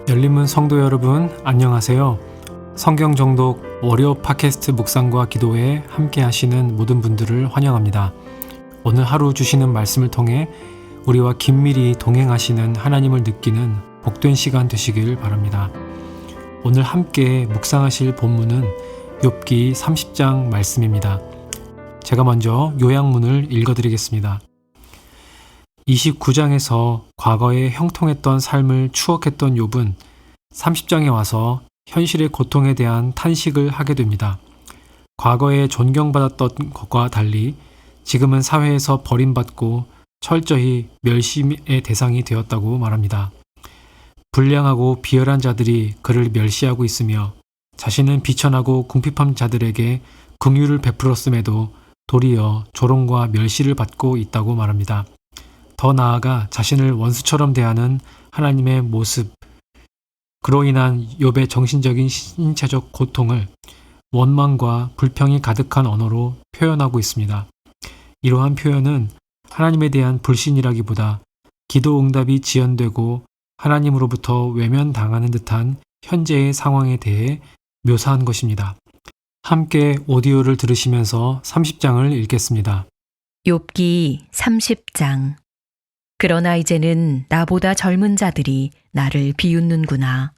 열린문 성도 여러분, 안녕하세요. 성경 정독 월요 팟캐스트 묵상과 기도에 함께 하시는 모든 분들을 환영합니다. 오늘 하루 주시는 말씀을 통해 우리와 긴밀히 동행하시는 하나님을 느끼는 복된 시간 되시길 바랍니다. 오늘 함께 묵상하실 본문은 욥기 30장 말씀입니다. 제가 먼저 요약문을 읽어드리겠습니다. 29장에서 과거에 형통했던 삶을 추억했던 욥은 30장에 와서 현실의 고통에 대한 탄식을 하게 됩니다. 과거에 존경받았던 것과 달리 지금은 사회에서 버림받고 철저히 멸시의 대상이 되었다고 말합니다. 불량하고 비열한 자들이 그를 멸시하고 있으며 자신은 비천하고 궁핍한 자들에게 긍휼을 베풀었음에도 도리어 조롱과 멸시를 받고 있다고 말합니다. 더 나아가 자신을 원수처럼 대하는 하나님의 모습, 그로 인한 욥의 정신적인 신체적 고통을 원망과 불평이 가득한 언어로 표현하고 있습니다. 이러한 표현은 하나님에 대한 불신이라기보다 기도 응답이 지연되고 하나님으로부터 외면당하는 듯한 현재의 상황에 대해 묘사한 것입니다. 함께 오디오를 들으시면서 30장을 읽겠습니다. 욥기 30장. 그러나 이제는 나보다 젊은 자들이 나를 비웃는구나.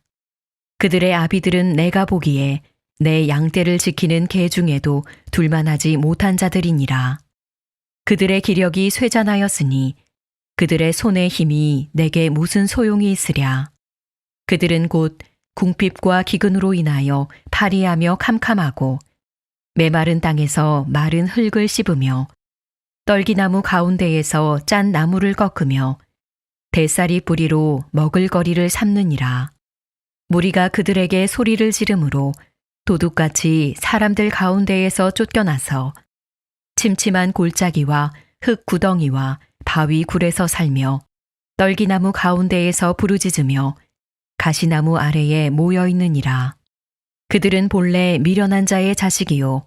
그들의 아비들은 내가 보기에 내 양떼를 지키는 개 중에도 둘만하지 못한 자들이니라. 그들의 기력이 쇠잔하였으니 그들의 손의 힘이 내게 무슨 소용이 있으랴. 그들은 곧 궁핍과 기근으로 인하여 파리하며 캄캄하고 메마른 땅에서 마른 흙을 씹으며 떨기나무 가운데에서 짠 나무를 꺾으며 뱃살이 뿌리로 먹을거리를 삼느니라. 무리가 그들에게 소리를 지르므로 도둑같이 사람들 가운데에서 쫓겨나서 침침한 골짜기와 흙 구덩이와 바위 굴에서 살며 떨기나무 가운데에서 부르짖으며 가시나무 아래에 모여 있느니라. 그들은 본래 미련한 자의 자식이요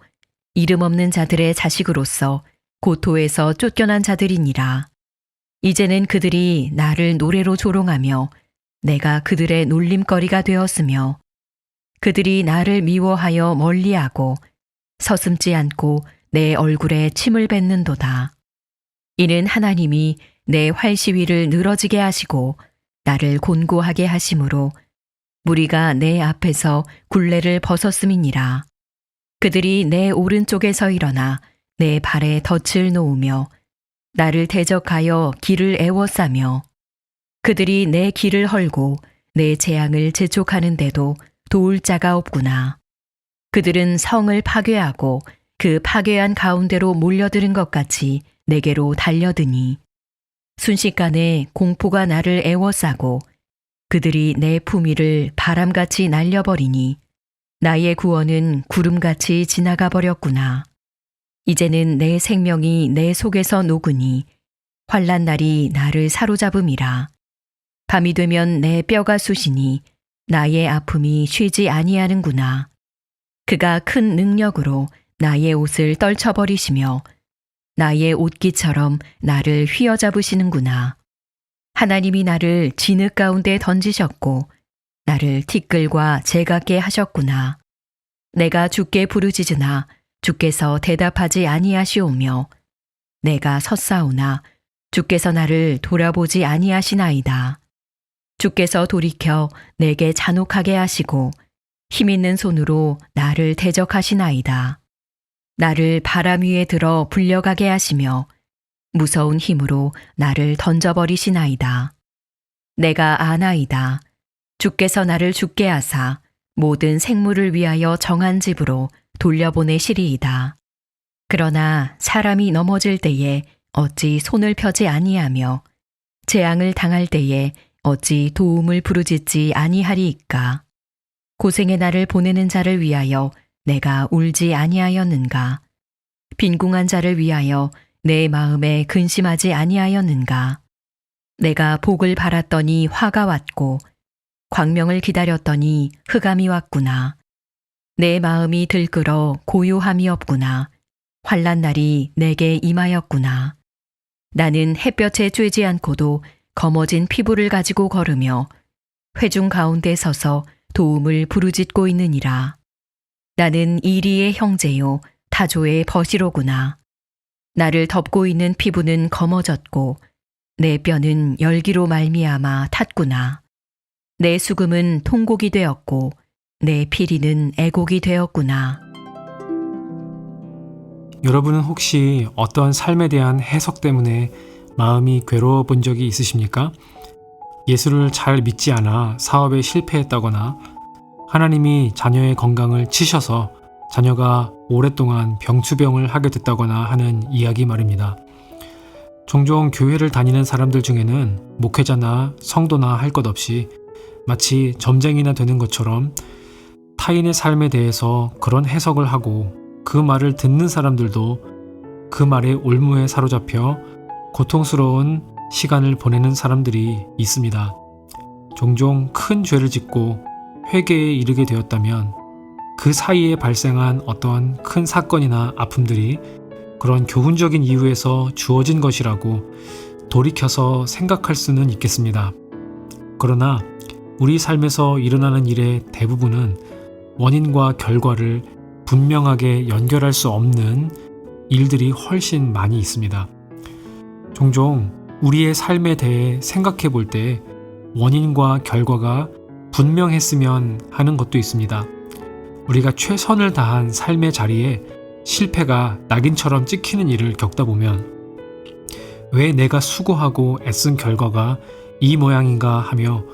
이름 없는 자들의 자식으로서 고토에서 쫓겨난 자들이니라. 이제는 그들이 나를 노래로 조롱하며 내가 그들의 놀림거리가 되었으며 그들이 나를 미워하여 멀리하고 서슴지 않고 내 얼굴에 침을 뱉는도다. 이는 하나님이 내 활시위를 늘어지게 하시고 나를 곤고하게 하심으로 무리가 내 앞에서 굴레를 벗었음이니라. 그들이 내 오른쪽에서 일어나 내 발에 덫을 놓으며 나를 대적하여 길을 애워싸며 그들이 내 길을 헐고 내 재앙을 재촉하는데도 도울 자가 없구나. 그들은 성을 파괴하고 그 파괴한 가운데로 몰려드는 것 같이 내게로 달려드니 순식간에 공포가 나를 애워싸고 그들이 내 품위를 바람같이 날려버리니 나의 구원은 구름같이 지나가 버렸구나. 이제는 내 생명이 내 속에서 녹으니 환난 날이 나를 사로잡음이라. 밤이 되면 내 뼈가 쑤시니 나의 아픔이 쉬지 아니하는구나. 그가 큰 능력으로 나의 옷을 떨쳐버리시며 나의 옷깃처럼 나를 휘어잡으시는구나. 하나님이 나를 진흙 가운데 던지셨고 나를 티끌과 재같게 하셨구나. 내가 주께 부르짖으나 주께서 대답하지 아니하시오며 내가 섰사오나 주께서 나를 돌아보지 아니하시나이다. 주께서 돌이켜 내게 잔혹하게 하시고 힘있는 손으로 나를 대적하시나이다. 나를 바람 위에 들어 불려가게 하시며 무서운 힘으로 나를 던져버리시나이다. 내가 아나이다. 주께서 나를 죽게 하사 모든 생물을 위하여 정한 집으로 돌려보내시리이다. 그러나 사람이 넘어질 때에 어찌 손을 펴지 아니하며 재앙을 당할 때에 어찌 도움을 부르짖지 아니하리이까. 고생의 날을 보내는 자를 위하여 내가 울지 아니하였는가. 빈궁한 자를 위하여 내 마음에 근심하지 아니하였는가. 내가 복을 바랐더니 화가 왔고 광명을 기다렸더니 흑암이 왔구나. 내 마음이 들끓어 고요함이 없구나. 환난 날이 내게 임하였구나. 나는 햇볕에 쬐지 않고도 검어진 피부를 가지고 걸으며 회중 가운데 서서 도움을 부르짖고 있느니라. 나는 이리의 형제요 타조의 버시로구나. 나를 덮고 있는 피부는 검어졌고 내 뼈는 열기로 말미암아 탔구나. 내 수금은 통곡이 되었고 내 피리는 애곡이 되었구나. 여러분은 혹시 어떤 삶에 대한 해석 때문에 마음이 괴로워 본 적이 있으십니까? 예수를 잘 믿지 않아 사업에 실패했다거나 하나님이 자녀의 건강을 치셔서 자녀가 오랫동안 병추병을 하게 됐다거나 하는 이야기 말입니다. 종종 교회를 다니는 사람들 중에는 목회자나 성도나 할 것 없이 마치 점쟁이나 되는 것처럼 타인의 삶에 대해서 그런 해석을 하고 그 말을 듣는 사람들도 그 말의 올무에 사로잡혀 고통스러운 시간을 보내는 사람들이 있습니다. 종종 큰 죄를 짓고 회개에 이르게 되었다면 그 사이에 발생한 어떠한 큰 사건이나 아픔들이 그런 교훈적인 이유에서 주어진 것이라고 돌이켜서 생각할 수는 있겠습니다. 그러나 우리 삶에서 일어나는 일의 대부분은 원인과 결과를 분명하게 연결할 수 없는 일들이 훨씬 많이 있습니다. 종종 우리의 삶에 대해 생각해 볼 때 원인과 결과가 분명했으면 하는 것도 있습니다. 우리가 최선을 다한 삶의 자리에 실패가 낙인처럼 찍히는 일을 겪다 보면 왜 내가 수고하고 애쓴 결과가 이 모양인가 하며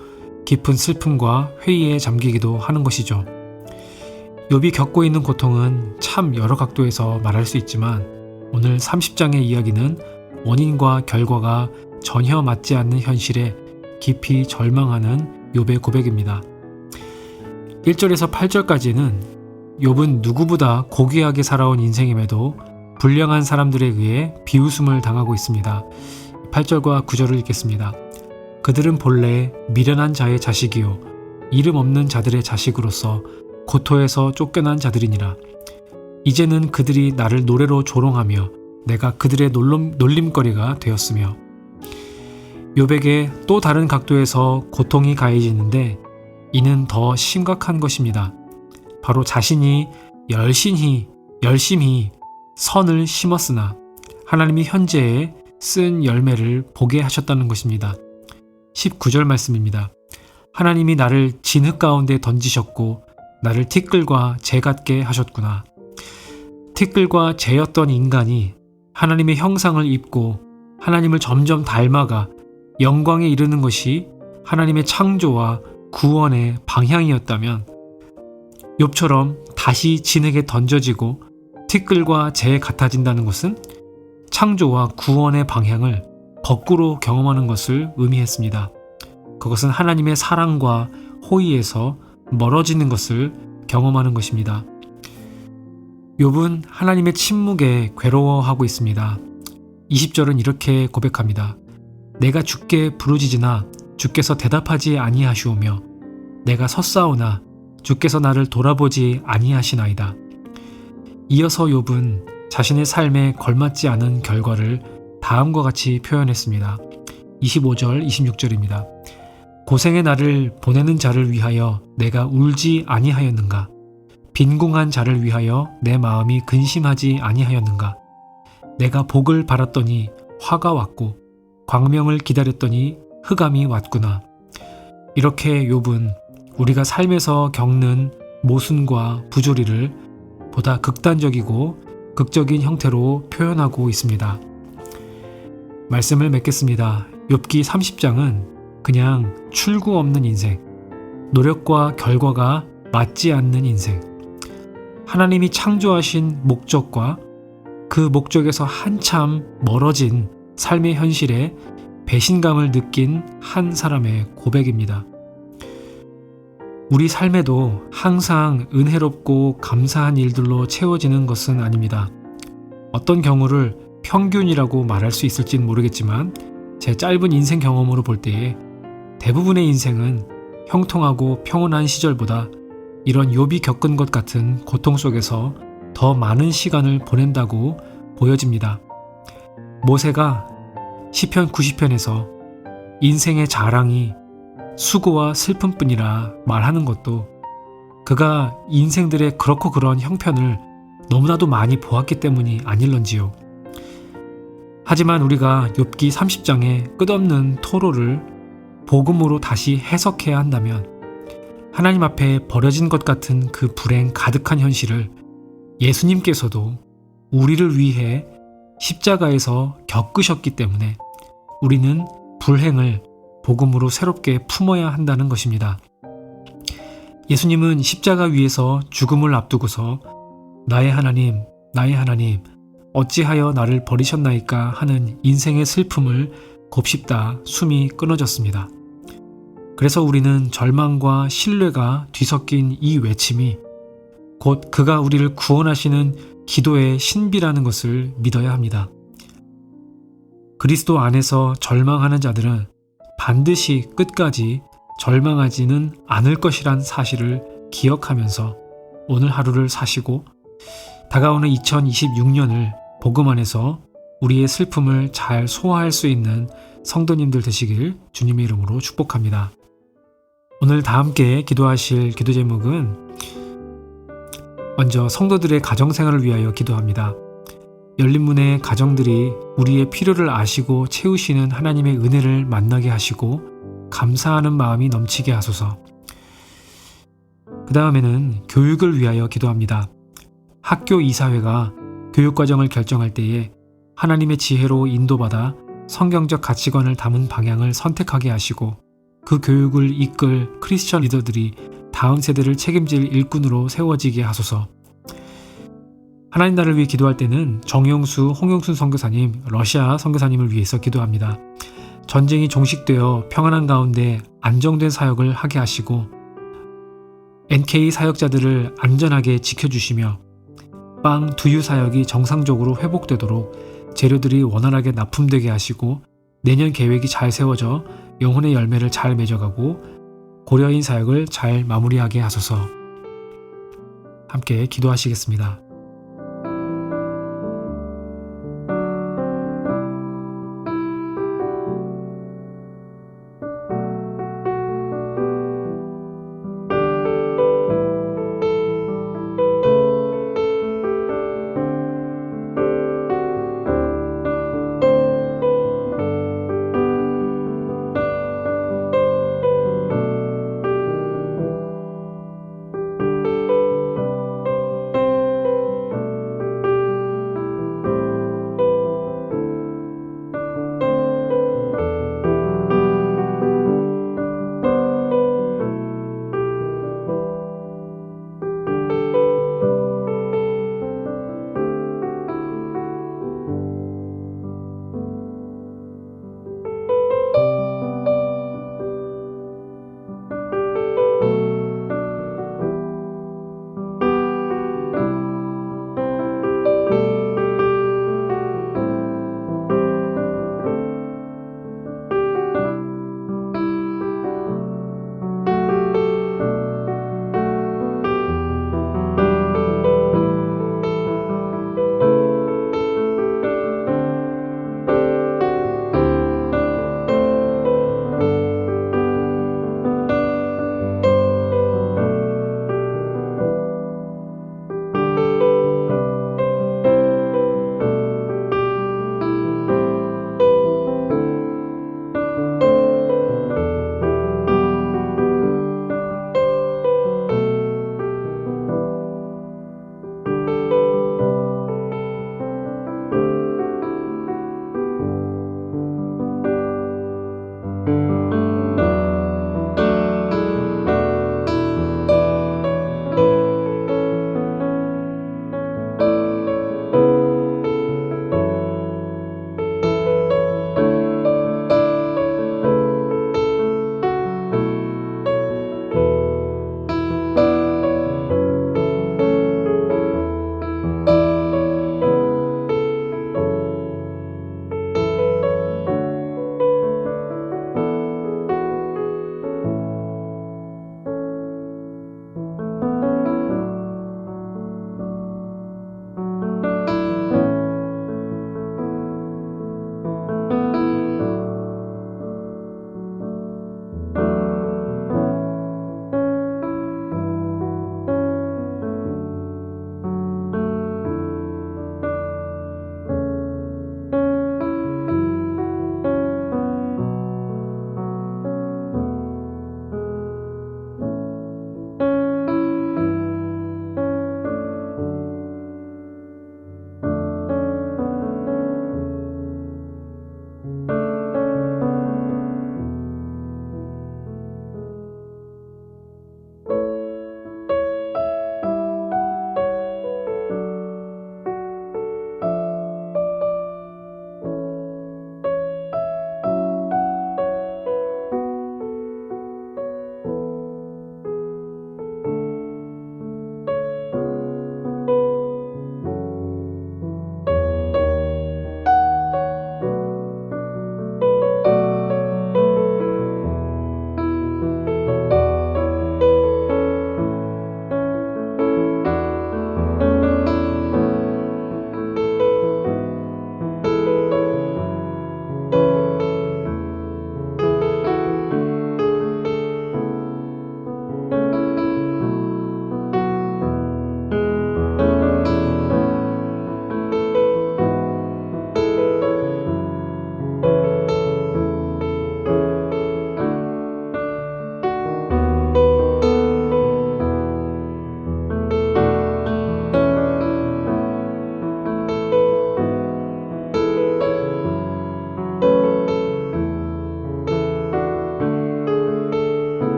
깊은 슬픔과 회의에 잠기기도 하는 것이죠. 욥이 겪고 있는 고통은 참 여러 각도에서 말할 수 있지만 오늘 30장의 이야기는 원인과 결과가 전혀 맞지 않는 현실에 깊이 절망하는 욥의 고백입니다. 1절에서 8절까지는 욥은 누구보다 고귀하게 살아온 인생임에도 불량한 사람들에 의해 비웃음을 당하고 있습니다. 8절과 9절을 읽겠습니다. 그들은 본래 미련한 자의 자식이요 이름 없는 자들의 자식으로서 고토에서 쫓겨난 자들이니라. 이제는 그들이 나를 노래로 조롱하며 내가 그들의 놀림거리가 되었으며. 욥에게 또 다른 각도에서 고통이 가해지는데 이는 더 심각한 것입니다. 바로 자신이 열심히 선을 심었으나 하나님이 현재에 쓴 열매를 보게 하셨다는 것입니다. 19절 말씀입니다. 하나님이 나를 진흙 가운데 던지셨고 나를 티끌과 재 같게 하셨구나. 티끌과 재였던 인간이 하나님의 형상을 입고 하나님을 점점 닮아가 영광에 이르는 것이 하나님의 창조와 구원의 방향이었다면 욥처럼 다시 진흙에 던져지고 티끌과 재에 같아진다는 것은 창조와 구원의 방향을 거꾸로 경험하는 것을 의미했습니다. 그것은 하나님의 사랑과 호의에서 멀어지는 것을 경험하는 것입니다. 욥은 하나님의 침묵에 괴로워하고 있습니다. 20절은 이렇게 고백합니다. 내가 주께 부르짖으나 주께서 대답하지 아니하시오며 내가 섰사오나 주께서 나를 돌아보지 아니하시나이다. 이어서 욥은 자신의 삶에 걸맞지 않은 결과를 다음과 같이 표현했습니다. 25절, 26절입니다. 고생의 나를 보내는 자를 위하여 내가 울지 아니하였는가? 빈궁한 자를 위하여 내 마음이 근심하지 아니하였는가? 내가 복을 바랐더니 화가 왔고 광명을 기다렸더니 흑암이 왔구나. 이렇게 욥은 우리가 삶에서 겪는 모순과 부조리를 보다 극단적이고 극적인 형태로 표현하고 있습니다. 말씀을 맺겠습니다. 욥기 30장은 그냥 출구 없는 인생, 노력과 결과가 맞지 않는 인생, 하나님이 창조하신 목적과 그 목적에서 한참 멀어진 삶의 현실에 배신감을 느낀 한 사람의 고백입니다. 우리 삶에도 항상 은혜롭고 감사한 일들로 채워지는 것은 아닙니다. 어떤 경우를 평균이라고 말할 수 있을지는 모르겠지만 제 짧은 인생 경험으로 볼 때에 대부분의 인생은 형통하고 평온한 시절보다 이런 욥이 겪은 것 같은 고통 속에서 더 많은 시간을 보낸다고 보여집니다. 모세가 시편 90편에서 인생의 자랑이 수고와 슬픔뿐이라 말하는 것도 그가 인생들의 그렇고 그런 형편을 너무나도 많이 보았기 때문이 아닐런지요. 하지만 우리가 욥기 30장의 끝없는 토로를 복음으로 다시 해석해야 한다면 하나님 앞에 버려진 것 같은 그 불행 가득한 현실을 예수님께서도 우리를 위해 십자가에서 겪으셨기 때문에 우리는 불행을 복음으로 새롭게 품어야 한다는 것입니다. 예수님은 십자가 위에서 죽음을 앞두고서 나의 하나님, 나의 하나님, 어찌하여 나를 버리셨나이까 하는 인생의 슬픔을 곱씹다 숨이 끊어졌습니다. 그래서 우리는 절망과 신뢰가 뒤섞인 이 외침이 곧 그가 우리를 구원하시는 기도의 신비라는 것을 믿어야 합니다. 그리스도 안에서 절망하는 자들은 반드시 끝까지 절망하지는 않을 것이란 사실을 기억하면서 오늘 하루를 사시고 다가오는 2026년을 복음 안에서 우리의 슬픔을 잘 소화할 수 있는 성도님들 되시길 주님의 이름으로 축복합니다. 오늘 다 함께 기도하실 기도 제목은 먼저 성도들의 가정생활을 위하여 기도합니다. 열린문의 가정들이 우리의 필요를 아시고 채우시는 하나님의 은혜를 만나게 하시고 감사하는 마음이 넘치게 하소서. 그 다음에는 교육을 위하여 기도합니다. 학교 이사회가 교육과정을 결정할 때에 하나님의 지혜로 인도받아 성경적 가치관을 담은 방향을 선택하게 하시고 그 교육을 이끌 크리스천 리더들이 다음 세대를 책임질 일꾼으로 세워지게 하소서. 하나님 나라를 위해 기도할 때는 정영수, 홍영순 선교사님, 러시아 선교사님을 위해서 기도합니다. 전쟁이 종식되어 평안한 가운데 안정된 사역을 하게 하시고 NK 사역자들을 안전하게 지켜주시며 빵 두유 사역이 정상적으로 회복되도록 재료들이 원활하게 납품되게 하시고 내년 계획이 잘 세워져 영혼의 열매를 잘 맺어가고 고려인 사역을 잘 마무리하게 하소서. 함께 기도하시겠습니다.